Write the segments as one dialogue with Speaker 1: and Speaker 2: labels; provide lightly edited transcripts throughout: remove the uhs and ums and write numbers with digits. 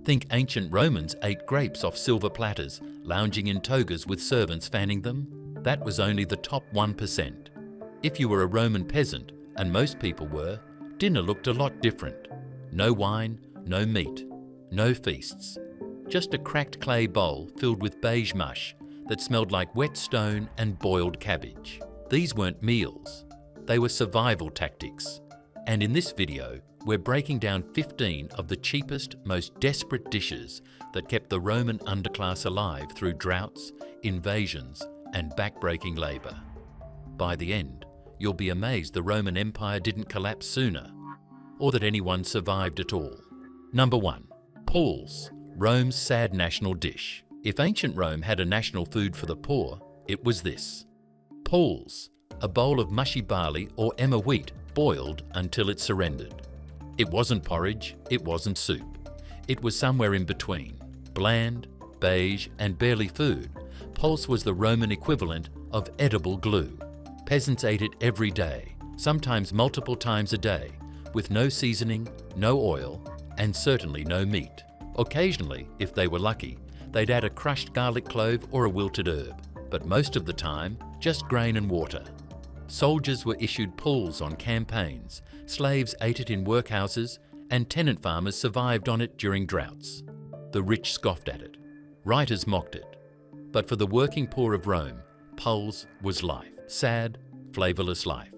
Speaker 1: Think ancient Romans ate grapes off silver platters, lounging in togas with servants fanning them? That was only the top 1%. If you were a Roman peasant, and most people were, dinner looked a lot different. No wine, no meat, no feasts. Just a cracked clay bowl filled with beige mush that smelled like wet stone and boiled cabbage. These weren't meals, they were survival tactics. And in this video, we're breaking down 15 of the cheapest, most desperate dishes that kept the Roman underclass alive through droughts, invasions, and backbreaking labour. By the end, you'll be amazed the Roman Empire didn't collapse sooner, or that anyone survived at all. Number 1. Puls, Rome's sad national dish. If ancient Rome had a national food for the poor, it was this. Puls, a bowl of mushy barley or emmer wheat boiled until it surrendered. It wasn't porridge, it wasn't soup. It was somewhere in between. Bland, beige, and barely food, puls was the Roman equivalent of edible glue. Peasants ate it every day, sometimes multiple times a day, with no seasoning, no oil, and certainly no meat. Occasionally, if they were lucky, they'd add a crushed garlic clove or a wilted herb, but most of the time, just grain and water. Soldiers were issued puls on campaigns, slaves ate it in workhouses, and tenant farmers survived on it during droughts. The rich scoffed at it. Writers mocked it. But for the working poor of Rome, puls was life. Sad, flavourless life.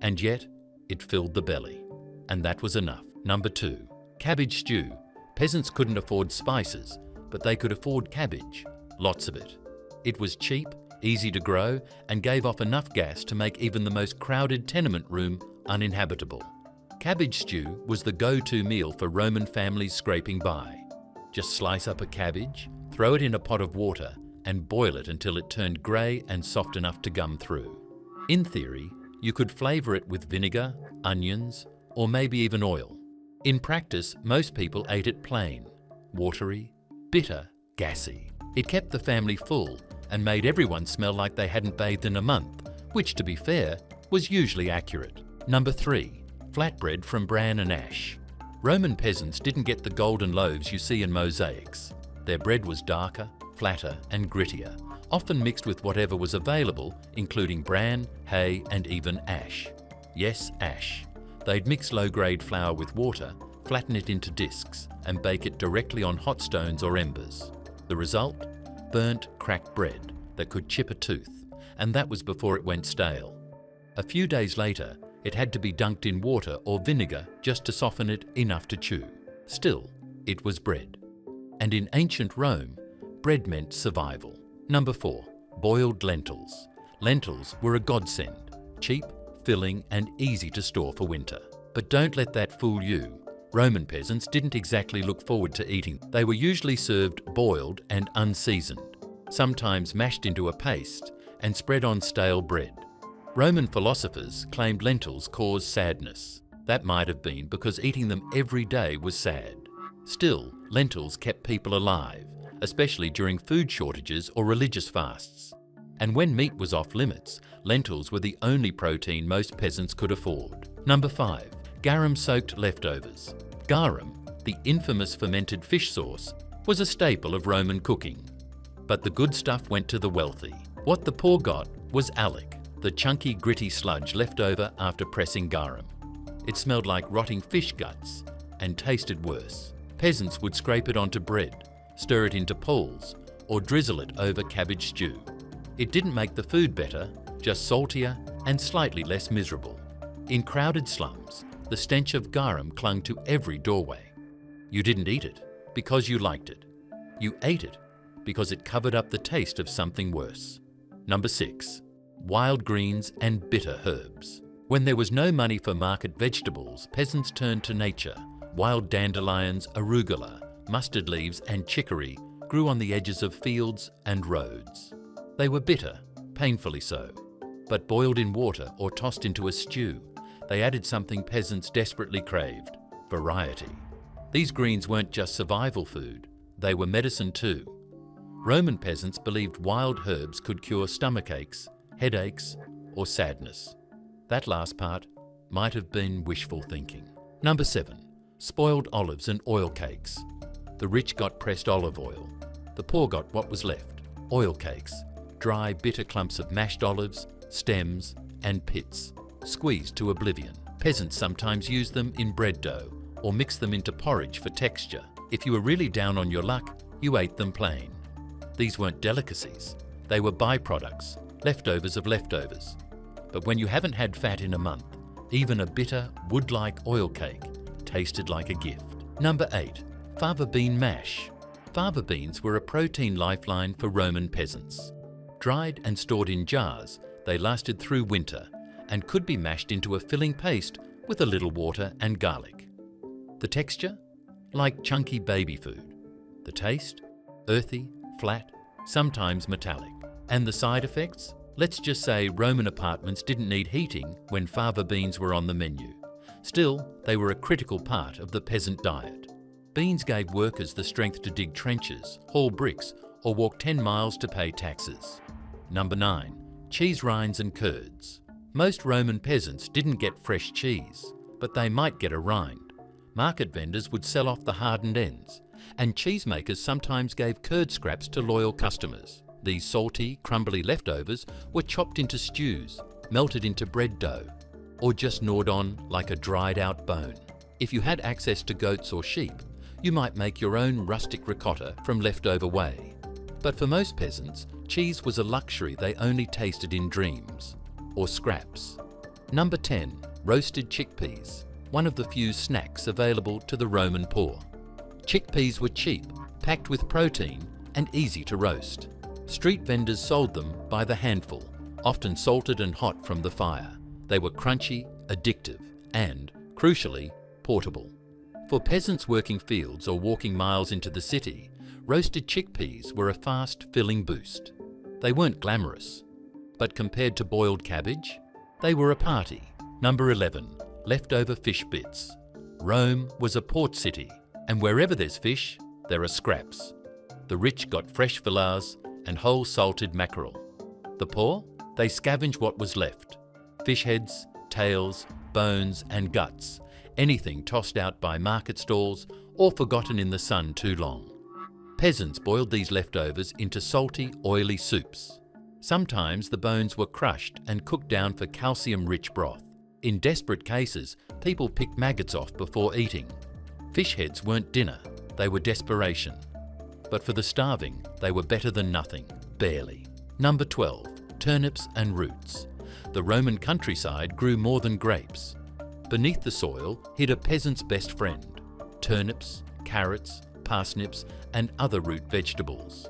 Speaker 1: And yet, it filled the belly. And that was enough. Number 2. Cabbage stew. Peasants couldn't afford spices, but they could afford cabbage. Lots of it. It was cheap, easy to grow, and gave off enough gas to make even the most crowded tenement room uninhabitable. Cabbage stew was the go-to meal for Roman families scraping by. Just slice up a cabbage, throw it in a pot of water, and boil it until it turned grey and soft enough to gum through. In theory, you could flavour it with vinegar, onions, or maybe even oil. In practice, most people ate it plain, watery, bitter, gassy. It kept the family full and made everyone smell like they hadn't bathed in a month, which, to be fair, was usually accurate. Number 3. Flatbread from bran and ash. Roman peasants didn't get the golden loaves you see in mosaics. Their bread was darker, flatter and grittier, often mixed with whatever was available, including bran, hay and even ash. Yes, ash. They'd mix low-grade flour with water, flatten it into discs, and bake it directly on hot stones or embers. The result? Burnt, cracked bread that could chip a tooth, and that was before it went stale. A few days later, it had to be dunked in water or vinegar just to soften it enough to chew. Still, it was bread. And in ancient Rome, bread meant survival. Number 4. Boiled lentils. Lentils were a godsend, cheap, filling, and easy to store for winter. But don't let that fool you. Roman peasants didn't exactly look forward to eating. They were usually served boiled and unseasoned, sometimes mashed into a paste and spread on stale bread. Roman philosophers claimed lentils caused sadness. That might have been because eating them every day was sad. Still, lentils kept people alive, especially during food shortages or religious fasts. And when meat was off limits, lentils were the only protein most peasants could afford. Number 5. Garum-soaked leftovers. Garum, the infamous fermented fish sauce, was a staple of Roman cooking. But the good stuff went to the wealthy. What the poor got was allec, the chunky, gritty sludge left over after pressing garum. It smelled like rotting fish guts and tasted worse. Peasants would scrape it onto bread, stir it into puls, or drizzle it over cabbage stew. It didn't make the food better, just saltier and slightly less miserable. In crowded slums, the stench of garum clung to every doorway. You didn't eat it because you liked it. You ate it because it covered up the taste of something worse. Number 6. Wild greens and bitter herbs. When there was no money for market vegetables, peasants turned to nature. Wild dandelions, arugula, mustard leaves and chicory grew on the edges of fields and roads. They were bitter, painfully so, but boiled in water or tossed into a stew, they added something peasants desperately craved: variety. These greens weren't just survival food, they were medicine too. Roman peasants believed wild herbs could cure stomachaches, headaches, or sadness. That last part might have been wishful thinking. Number 7. spoiled olives and oil cakes. The rich got pressed olive oil. The poor got what was left, oil cakes, dry bitter clumps of mashed olives, stems and pits, squeezed to oblivion. Peasants sometimes used them in bread dough or mixed them into porridge for texture. If you were really down on your luck, you ate them plain. These weren't delicacies, they were byproducts, leftovers of leftovers. But when you haven't had fat in a month, even a bitter, wood-like oil cake tasted like a gift. Number 8. Fava bean mash. Fava beans were a protein lifeline for Roman peasants. Dried and stored in jars, they lasted through winter and could be mashed into a filling paste with a little water and garlic. The texture? Like chunky baby food. The taste? Earthy, flat, sometimes metallic. And the side effects? Let's just say Roman apartments didn't need heating when fava beans were on the menu. Still, they were a critical part of the peasant diet. Beans gave workers the strength to dig trenches, haul bricks, or walk 10 miles to pay taxes. Number 9. Cheese rinds and curds. Most Roman peasants didn't get fresh cheese, but they might get a rind. Market vendors would sell off the hardened ends, and cheesemakers sometimes gave curd scraps to loyal customers. These salty, crumbly leftovers were chopped into stews, melted into bread dough, or just gnawed on like a dried-out bone. If you had access to goats or sheep, you might make your own rustic ricotta from leftover whey. But for most peasants, cheese was a luxury they only tasted in dreams, or scraps. Number 10. Roasted chickpeas, one of the few snacks available to the Roman poor. Chickpeas were cheap, packed with protein, and easy to roast. Street vendors sold them by the handful, often salted and hot from the fire. They were crunchy, addictive, and, crucially, portable. For peasants working fields or walking miles into the city, roasted chickpeas were a fast, filling boost. They weren't glamorous, but compared to boiled cabbage, they were a party. Number 11. Leftover fish bits. Rome was a port city, and wherever there's fish, there are scraps. The rich got fresh fillets and whole salted mackerel. The poor? They scavenged what was left. Fish heads, tails, bones and guts, anything tossed out by market stalls or forgotten in the sun too long. Peasants boiled these leftovers into salty, oily soups. Sometimes the bones were crushed and cooked down for calcium-rich broth. In desperate cases, people picked maggots off before eating. Fish heads weren't dinner, they were desperation. But for the starving, they were better than nothing, barely. Number 12. Turnips and roots. The Roman countryside grew more than grapes. Beneath the soil hid a peasant's best friend: turnips, carrots, parsnips, and other root vegetables.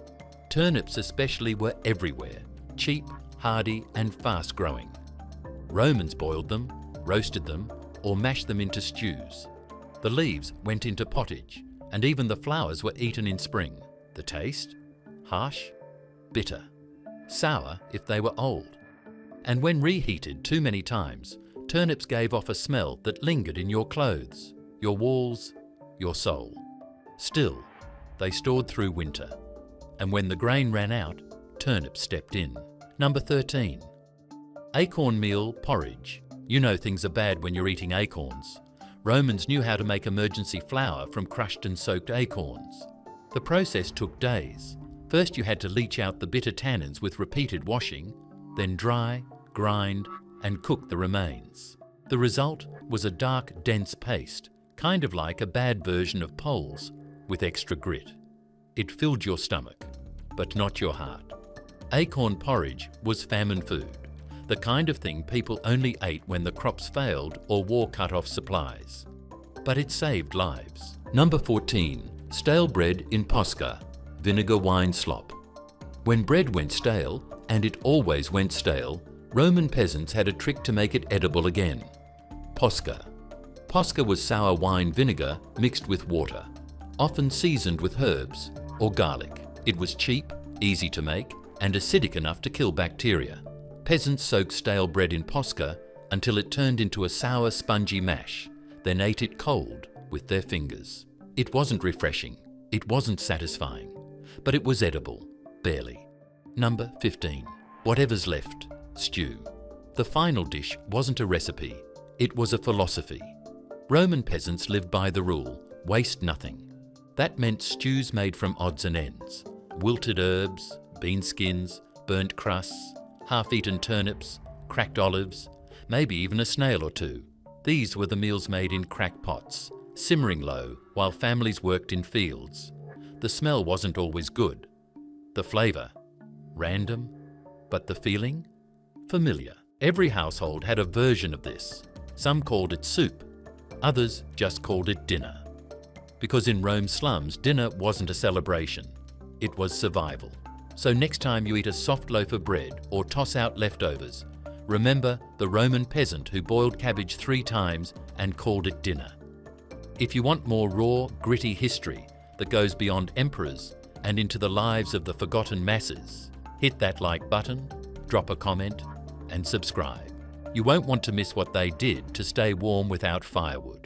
Speaker 1: Turnips especially were everywhere, cheap, hardy, and fast-growing. Romans boiled them, roasted them, or mashed them into stews. The leaves went into pottage, and even the flowers were eaten in spring. The taste? Harsh, bitter, sour if they were old. And when reheated too many times, turnips gave off a smell that lingered in your clothes, your walls, your soul. Still, they stored through winter. And when the grain ran out, turnips stepped in. Number 13. Acorn meal porridge. You know things are bad when you're eating acorns. Romans knew how to make emergency flour from crushed and soaked acorns. The process took days. First you had to leach out the bitter tannins with repeated washing, then dry, grind, and cook the remains. The result was a dark, dense paste, kind of like a bad version of puls, with extra grit. It filled your stomach, but not your heart. Acorn porridge was famine food, the kind of thing people only ate when the crops failed or war cut off supplies. But it saved lives. Number 14. Stale bread in posca, vinegar wine slop. When bread went stale, and it always went stale, Roman peasants had a trick to make it edible again. Posca. Posca was sour wine vinegar mixed with water, often seasoned with herbs or garlic. It was cheap, easy to make, and acidic enough to kill bacteria. Peasants soaked stale bread in posca until it turned into a sour, spongy mash, then ate it cold with their fingers. It wasn't refreshing, it wasn't satisfying, but it was edible, barely. Number 15. Whatever's left, stew. The final dish wasn't a recipe, it was a philosophy. Roman peasants lived by the rule, waste nothing. That meant stews made from odds and ends, wilted herbs, bean skins, burnt crusts, half-eaten turnips, cracked olives, maybe even a snail or two. These were the meals made in crack pots, simmering low while families worked in fields. The smell wasn't always good. The flavour, random, but the feeling, familiar. Every household had a version of this. Some called it soup, others just called it dinner. Because in Rome's slums, dinner wasn't a celebration, it was survival. So next time you eat a soft loaf of bread or toss out leftovers, remember the Roman peasant who boiled cabbage 3 times and called it dinner. If you want more raw, gritty history that goes beyond emperors and into the lives of the forgotten masses, hit that like button, drop a comment, and subscribe. You won't want to miss what they did to stay warm without firewood.